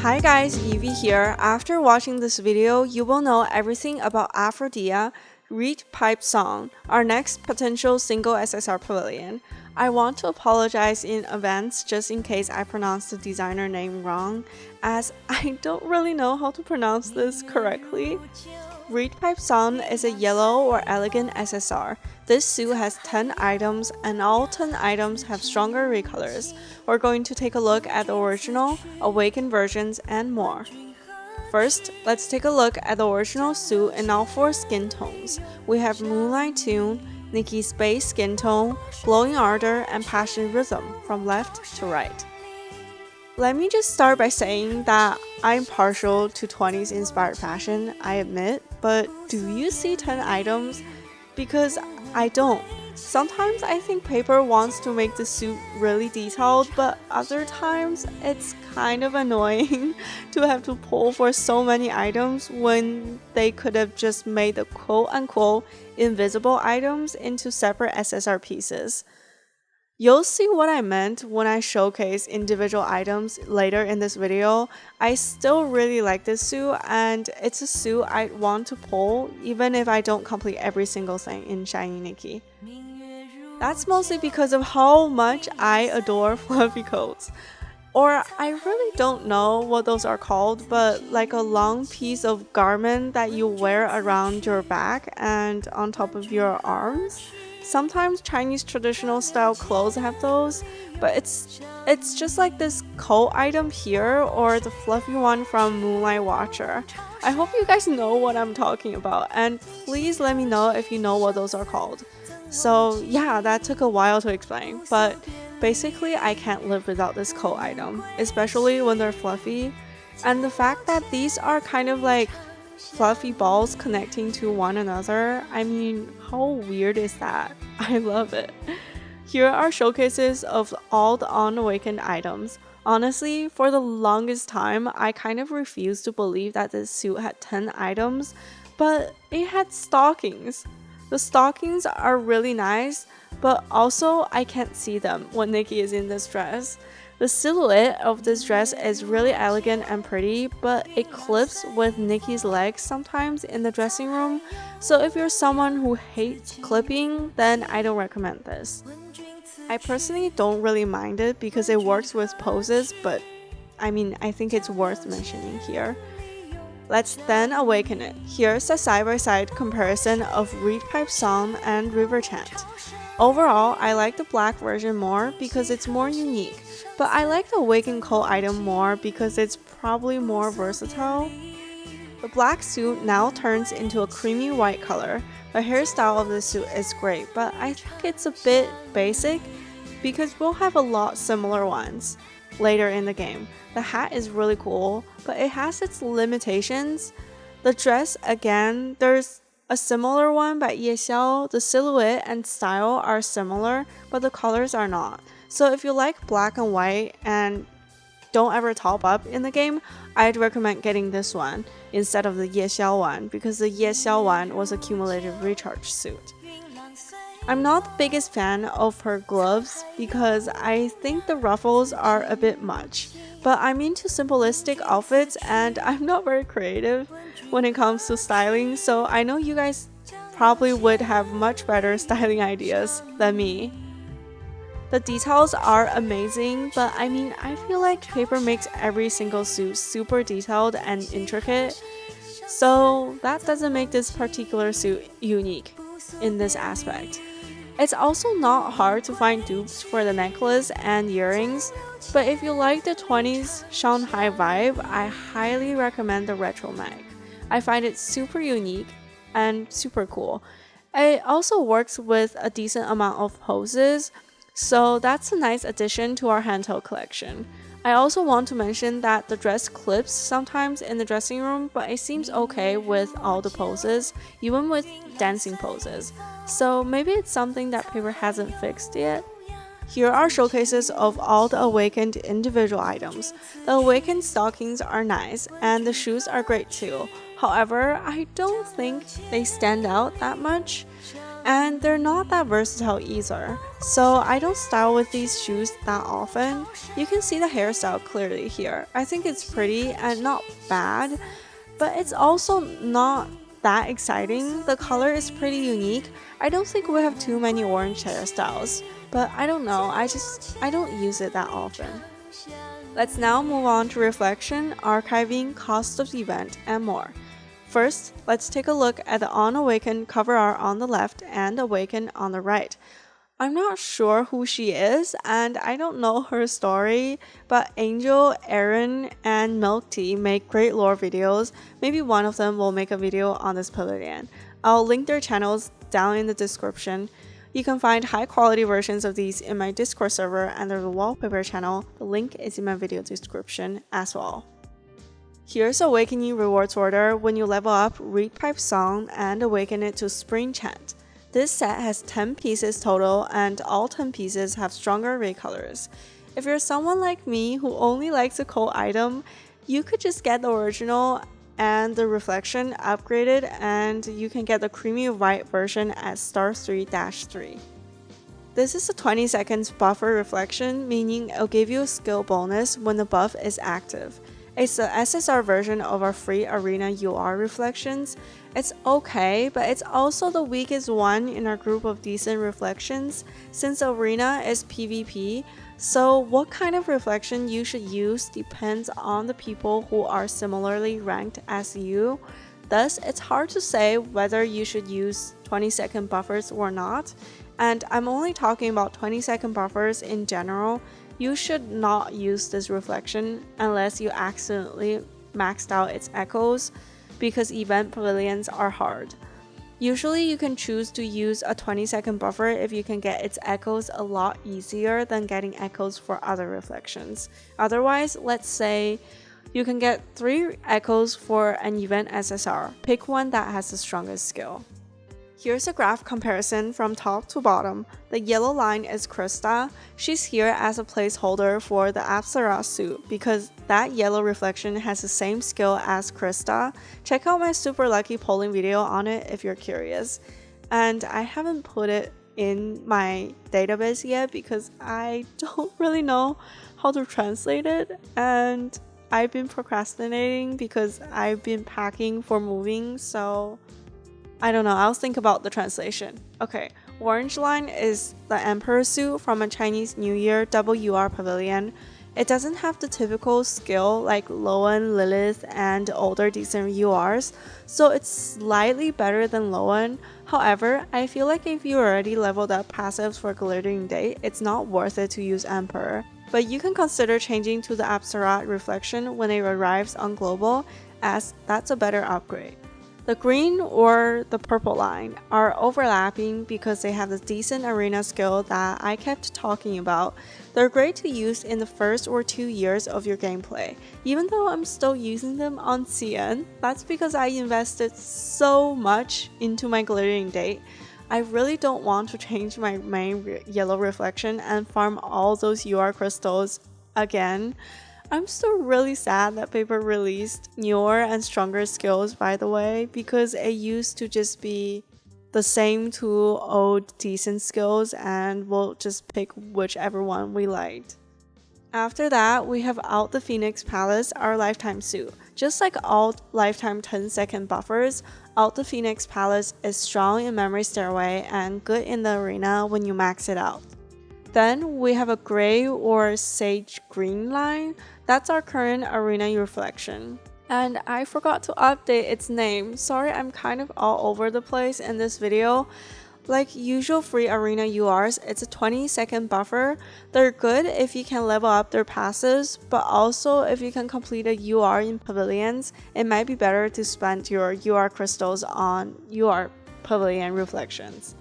Hi guys, Evie here. After watching this video, you will know everything about Aphrodia Reedpipe Song, our next potential single SSR Pavilion. I want to apologize in advance just in case I pronounce the designer name wrong, as I don't really know how to pronounce this correctly. Reedpipe Song is a yellow or elegant SSR. This suit has 10 items and all 10 items have stronger recolors. We're going to take a look at the original, Awakened versions, and more. First, let's take a look at the original suit in all 4 skin tones. We have Moonlight Tune, Nikki Space Skin Tone, Glowing Ardor, and Passion Rhythm from left to right. Let me just start by saying that I'm partial to 20s inspired fashion, I admit, but do you see 10 items? Because I don't. Sometimes I think paper wants to make the suit really detailed, but other times it's kind of annoying to have to pull for so many items when they could have just made the quote-unquote invisible items into separate SSR pieces. You'll see what I meant when I showcase individual items later in this video. I still really like this suit, and it's a suit I'd want to pull even if I don't complete every single thing in shiningnikki. That's mostly because of how much I adore fluffy coats. Or I really don't know what those are called, but like a long piece of garment that you wear around your back and on top of your arms. Sometimes Chinese traditional style clothes have those, but it's just like this coat item here or the fluffy one from Moonlight Watcher. I hope you guys know what I'm talking about, and please let me know if you know what those are called. So yeah, that took a while to explain, but basically I can't live without this coat item, especially when they're fluffy. And the fact that these are kind of like fluffy balls connecting to one another, I mean, how weird is that? I love it. Here are showcases of all the unawakened items. Honestly, for the longest time, I kind of refused to believe that this suit had 10 items, but it had stockings. The stockings are really nice, but also I can't see them when Nikki is in this dress. The silhouette of this dress is really elegant and pretty, but it clips with Nikki's legs sometimes in the dressing room, so if you're someone who hates clipping, then I don't recommend this. I personally don't really mind it because it works with poses, but I mean, I think it's worth mentioning here. Let's then awaken it. Here's a side-by-side comparison of Reedpipe Song and River Chant. Overall, I like the black version more because it's more unique, but I like the awakened coat item more because it's probably more versatile. The black suit now turns into a creamy white color. The hairstyle of this suit is great, but I think it's a bit basic because we'll have a lot similar ones later in the game. The hat is really cool, but it has its limitations. The dress, again, there's a similar one by Ye Xiao. The silhouette and style are similar, but the colors are not. So if you like black and white and don't ever top up in the game, I'd recommend getting this one instead of the Ye Xiao one, because the Ye Xiao one was a cumulative recharge suit. I'm not the biggest fan of her gloves because I think the ruffles are a bit much, but I'm into simplistic outfits and I'm not very creative when it comes to styling, so I know you guys probably would have much better styling ideas than me. The details are amazing, but I mean, I feel like paper makes every single suit super detailed and intricate, so that doesn't make this particular suit unique in this aspect. It's also not hard to find dupes for the necklace and earrings, but if you like the 20s Shanghai vibe, I highly recommend the retro mag. I find it super unique and super cool. It also works with a decent amount of poses, so that's a nice addition to our handheld collection. I also want to mention that the dress clips sometimes in the dressing room, but it seems okay with all the poses, even with dancing poses. So maybe it's something that paper hasn't fixed yet. Here are showcases of all the awakened individual items. The awakened stockings are nice, and the shoes are great too. However, I don't think they stand out that much. and they're not that versatile either, so I don't style with these shoes that often. You can see the hairstyle clearly here. I think it's pretty and not bad, but it's also not that exciting. The color is pretty unique. I don't think we have too many orange hairstyles, but I don't know, I don't use it that often. Let's now move on to reflection, archiving, cost of the event, and more. First, let's take a look at the Unawakened cover art on the left and Awakened on the right. I'm not sure who she is, and I don't know her story, but Angel, Aaron, and Milk Tea make great lore videos. Maybe one of them will make a video on this pavilion. I'll link their channels down in the description. You can find high quality versions of these in my Discord server and there's a wallpaper channel. The link is in my video description as well. Here's Awakening rewards order when you level up Reedpipe Song and awaken it to Spring Chant. This set has 10 pieces total and all 10 pieces have stronger array colors. If you're someone like me who only likes a cold item, you could just get the original and the reflection upgraded and you can get the creamy white version at star 3-3. This is a 20 seconds buffer reflection, meaning it'll give you a skill bonus when the buff is active. It's the SSR version of our free arena UR reflections. It's okay, but it's also the weakest one in our group of decent reflections since arena is PvP, so what kind of reflection you should use depends on the people who are similarly ranked as you. Thus, it's hard to say whether you should use 20-second buffers or not, and I'm only talking about 20-second buffers in general. You should not use this reflection unless you accidentally maxed out its echoes, because event pavilions are hard. Usually you can choose to use a 20-second buffer if you can get its echoes a lot easier than getting echoes for other reflections. Otherwise, let's say you can get 3 echoes for an event SSR. Pick one that has the strongest skill. Here's a graph comparison from top to bottom. The yellow line is Krista. She's here as a placeholder for the Aphrodia suit because that yellow reflection has the same skill as Krista. Check out my super lucky polling video on it if you're curious. And I haven't put it in my database yet because I don't really know how to translate it, and I've been procrastinating because I've been packing for moving, so I don't know, I'll think about the translation. Okay, orange line is the Emperor suit from a Chinese New Year WR Pavilion. It doesn't have the typical skill like Loan, Lilith, and older decent URs, so it's slightly better than Loan. However, I feel like if you already leveled up passives for Glittering Day, it's not worth it to use Emperor. But you can consider changing to the Aphrodia Reflection when it arrives on Global, as that's a better upgrade. The green or the purple line are overlapping because they have the decent arena skill that I kept talking about. They're great to use in the first or 2 years of your gameplay. Even though I'm still using them on CN, that's because I invested so much into my Glittering Date. I really don't want to change my main yellow reflection and farm all those UR crystals again. I'm still really sad that Paper released newer and stronger skills, by the way, because it used to just be the same 2 old decent skills and we'll just pick whichever one we liked. After that, we have Out the Phoenix Palace, our lifetime suit. Just like all lifetime 10-second buffers, Out the Phoenix Palace is strong in Memory Stairway and good in the arena when you max it out. Then we have a gray or sage green line. That's our current arena reflection. And I forgot to update its name. Sorry, I'm kind of all over the place in this video. Like usual free arena URs, it's a 20-second buffer. They're good if you can level up their passives, but also if you can complete a UR in pavilions, it might be better to spend your UR crystals on UR pavilion reflections.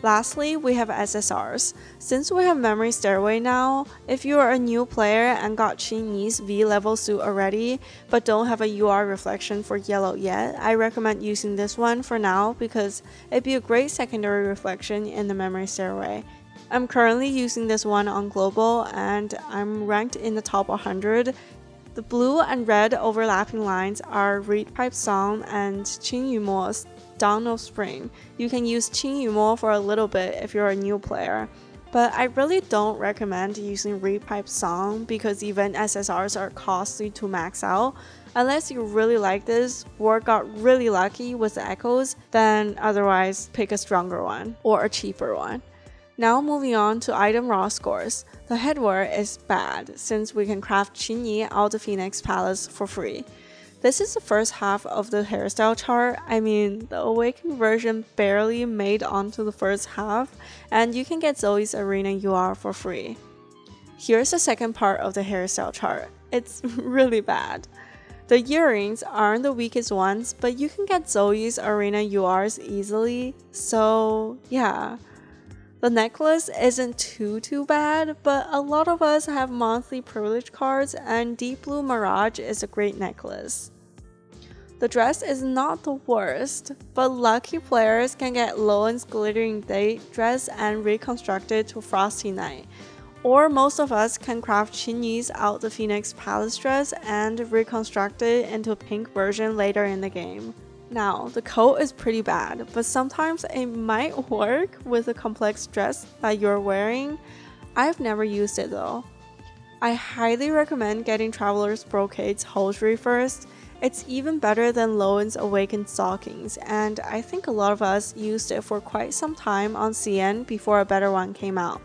Lastly, we have SSRs. Since we have Memory Stairway now, if you are a new player and got Chinese V-level suit already, but don't have a UR reflection for yellow yet, I recommend using this one for now because it'd be a great secondary reflection in the Memory Stairway. I'm currently using this one on Global and I'm ranked in the top 100. The blue and red overlapping lines are Reedpipe Song and Qingyumo's Dawn of Spring. You can use Qingyumo for a little bit if you're a new player. But I really don't recommend using Reedpipe Song because even SSRs are costly to max out. Unless you really like this or got really lucky with the echoes, then otherwise pick a stronger one or a cheaper one. Now moving on to item raw scores. The headwear is bad since we can craft Qinyi out of Phoenix Palace for free. This is the first half of the hairstyle chart. I mean, the Awakened version barely made onto the first half, and you can get Zoe's Arena UR for free. Here's the second part of the hairstyle chart. It's really bad. The earrings aren't the weakest ones, but you can get Zoe's Arena URs easily, so yeah. The necklace isn't too bad, but a lot of us have monthly privilege cards and Deep Blue Mirage is a great necklace. The dress is not the worst, but lucky players can get Lowen's Glittering Date dress and reconstruct it to Frosty Night. Or most of us can craft Qinyi's out the Phoenix Palace dress and reconstruct it into a pink version later in the game. Now, the coat is pretty bad, but sometimes it might work with a complex dress that you're wearing. I've never used it though. I highly recommend getting Traveler's Brocade's hosiery first. It's even better than Lowen's Awakened stockings, and I think a lot of us used it for quite some time on CN before a better one came out.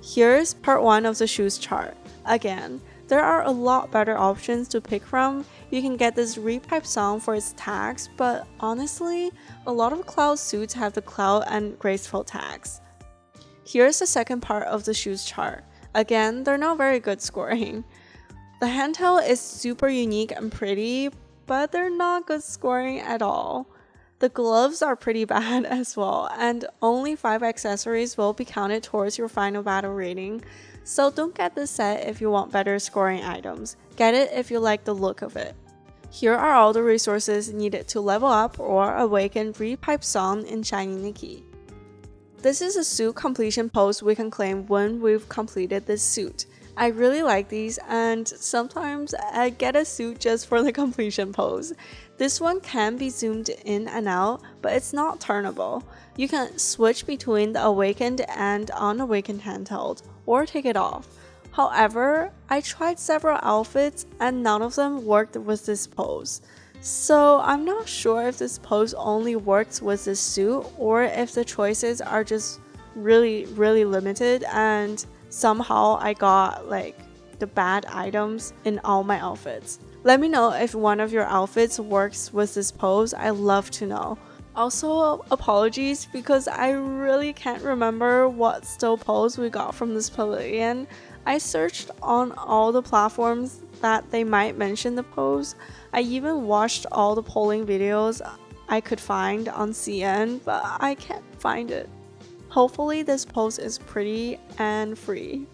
Here's part 1 of the shoes chart. Again, there are a lot better options to pick from. You can get this Reedpipe Song for its tags, but honestly, a lot of Cloud suits have the Cloud and Graceful tags. Here's the second part of the shoes chart. Again, they're not very good scoring. The handtail is super unique and pretty, but they're not good scoring at all. The gloves are pretty bad as well, and only 5 accessories will be counted towards your final battle rating. So don't get this set if you want better scoring items. Get it if you like the look of it. Here are all the resources needed to level up or awaken Reedpipe Song in shiningnikki. This is a suit completion pose we can claim when we've completed this suit. I really like these, and sometimes I get a suit just for the completion pose. This one can be zoomed in and out, but it's not turnable. You can switch between the awakened and unawakened handheld, or take it off. However, I tried several outfits and none of them worked with this pose. So I'm not sure if this pose only works with this suit or if the choices are just really limited and somehow I got like the bad items in all my outfits. Let me know if one of your outfits works with this pose. I'd love to know. Also, apologies because I really can't remember what still pose we got from this pavilion. I searched on all the platforms that they might mention the pose. I even watched all the polling videos I could find on CN, but I can't find it. Hopefully this pose is pretty and free.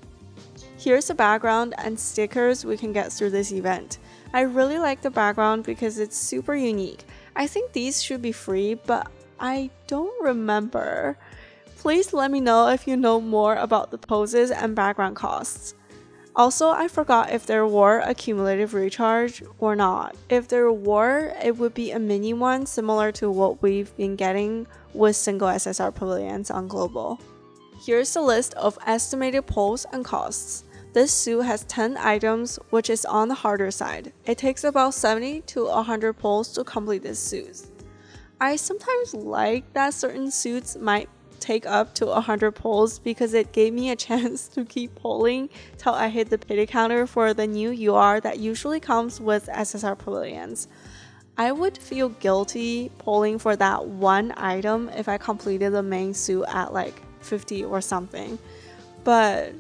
Here's the background and stickers we can get through this event. I really like the background because it's super unique. I think these should be free, but I don't remember. Please let me know if you know more about the poses and background costs. Also, I forgot if there were a cumulative recharge or not. If there were, it would be a mini one similar to what we've been getting with single SSR pavilions on global. Here's the list of estimated pulls and costs. This suit has 10 items, which is on the harder side. It takes about 70 to 100 pulls to complete this suit. I sometimes like that certain suits might take up to 100 pulls because it gave me a chance to keep pulling till I hit the pity counter for the new UR that usually comes with SSR pavilions. I would feel guilty pulling for that one item if I completed the main suit at like 50 or something. But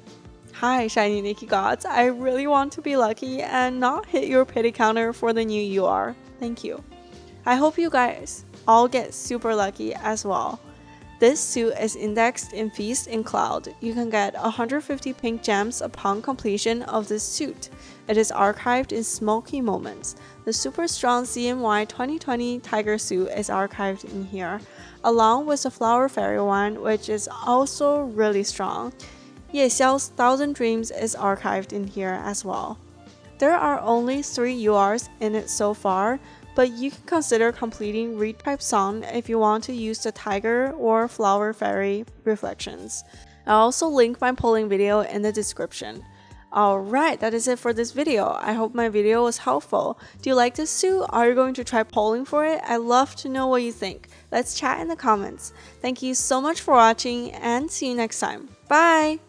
hi shiningnikki gods, I really want to be lucky and not hit your pity counter for the new UR. Thank you. I hope you guys all get super lucky as well. This suit is indexed in Feast in Cloud. You can get 150 pink gems upon completion of this suit. It is archived in Smoky Moments. The super strong CNY 2020 Tiger suit is archived in here, along with the Flower Fairy one, which is also really strong. Ye Xiao's Thousand Dreams is archived in here as well. There are only 3 URs in it so far, but you can consider completing Reedpipe Song if you want to use the tiger or flower fairy reflections. I'll also link my polling video in the description. Alright, that is it for this video. I hope my video was helpful. Do you like this too? Are you going to try polling for it? I'd love to know what you think. Let's chat in the comments. Thank you so much for watching and see you next time. Bye!